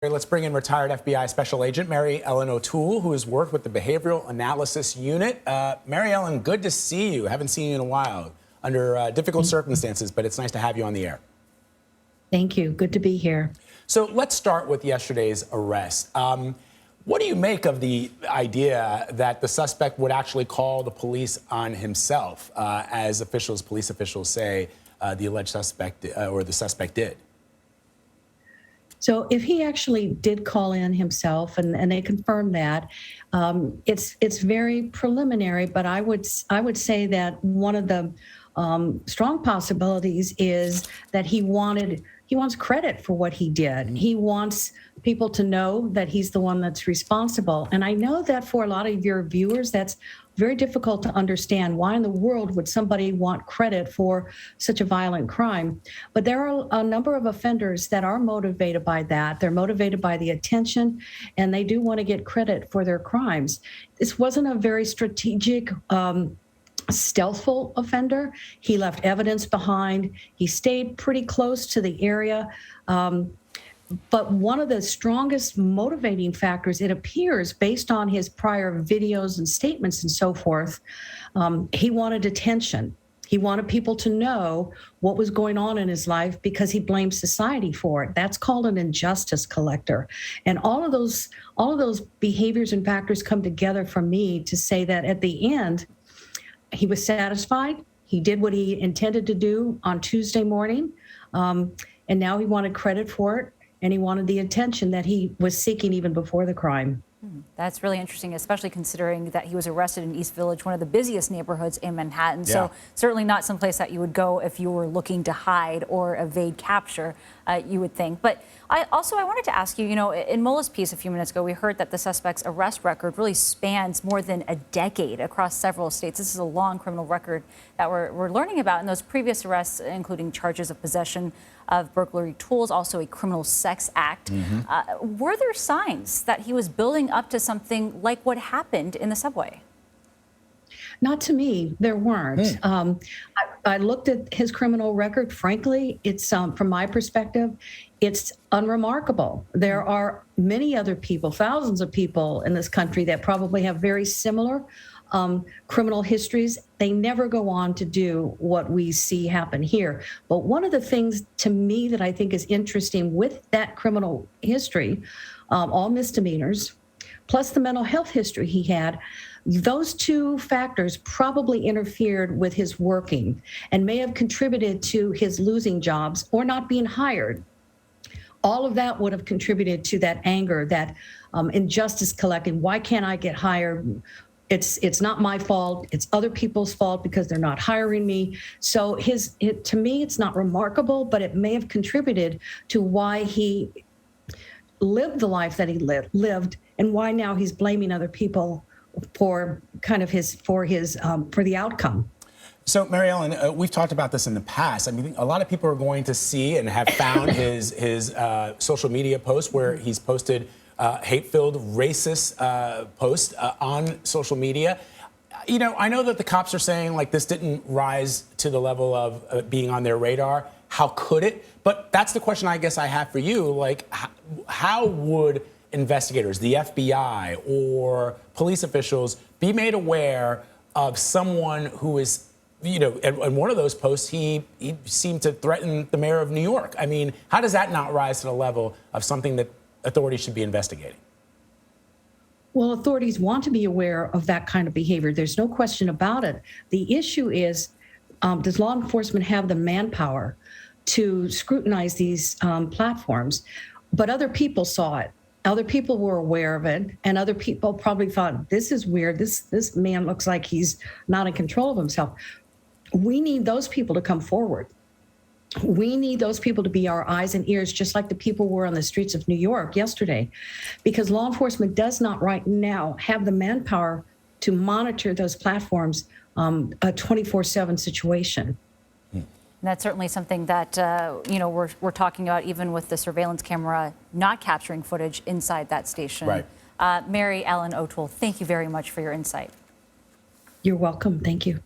Let's bring in retired FBI Special Agent Mary Ellen Otoole, who has worked with the Behavioral Analysis Unit. Mary Ellen, good to see you. Haven't seen you in a while under difficult circumstances, but it's nice to have you on the air. Thank you. Good to be here. So let's start with yesterday's arrest. What do you make of the idea that the suspect would actually call the police on himself, as police officials say the alleged suspect or the suspect did? So if he actually did call in himself, and they confirmed that, it's very preliminary. But I would say that one of the strong possibilities is that he wants credit for what he did. He wants people to know that he's the one that's responsible. And I know that for a lot of your viewers, that's very difficult to understand. Why in the world would somebody want credit for such a violent crime? But there are a number of offenders that are motivated by that. They're motivated by the attention, and they do want to get credit for their crimes. This wasn't a very strategic, stealthful offender. He left evidence behind. He stayed pretty close to the area. But one of the strongest motivating factors, it appears, based on his prior videos and statements and so forth, he wanted attention. He wanted people to know what was going on in his life because he blamed society for it. That's called an injustice collector. And all of those behaviors and factors come together for me to say that at the end, he was satisfied. He did what he intended to do on Tuesday morning, and now he wanted credit for it. And he wanted the attention that he was seeking even before the crime. That's really interesting, especially considering that he was arrested in East Village, one of the busiest neighborhoods in Manhattan. Yeah. So certainly not someplace that you would go if you were looking to hide or evade capture, you would think. But I wanted to ask you, in Mueller's piece a few minutes ago, we heard that the suspect's arrest record really spans more than a decade across several states. This is a long criminal record that we're learning about. And those previous arrests, including charges of possession of burglary tools, also a criminal sex act. Were there signs that he was building up to something like what happened in the subway? Not to me, there weren't. I looked at his criminal record. Frankly, it's from my perspective, it's unremarkable. There are many other people, thousands of people in this country that probably have very similar criminal histories. They never go on to do what we see happen here. But one of the things to me that I think is interesting with that criminal history, all misdemeanors, plus the mental health history he had, those two factors probably interfered with his working and may have contributed to his losing jobs or not being hired. All of that would have contributed to that anger, that injustice collecting. Why can't I get hired? It's not my fault. It's other people's fault because they're not hiring me. So to me, it's not remarkable, but it may have contributed to why he lived the life that he lived and why now he's blaming other people for the outcome. So, Mary Ellen, we've talked about this in the past. I mean, a lot of people are going to see and have found his social media posts where he's posted hate-filled, racist posts on social media. I know that the cops are saying, like, this didn't rise to the level of being on their radar. How could it? But that's the question I guess I have for you. Like, how would investigators, the FBI or police officials, be made aware of someone who is, in one of those posts, he seemed to threaten the mayor of New York. I mean, how does that not rise to the level of something that authorities should be investigating? Well, authorities want to be aware of that kind of behavior. There's no question about it. The issue is, does law enforcement have the manpower to scrutinize these platforms? But other people saw it. Other people were aware of it, and other people probably thought, this is weird. This man looks like he's not in control of himself. We need those people to come forward. We need those people to be our eyes and ears, just like the people were on the streets of New York yesterday, because law enforcement does not right now have the manpower to monitor those platforms, a 24/7 situation. And that's certainly something that, we're talking about even with the surveillance camera not capturing footage inside that station. Right. Mary Ellen Otoole, thank you very much for your insight. You're welcome. Thank you.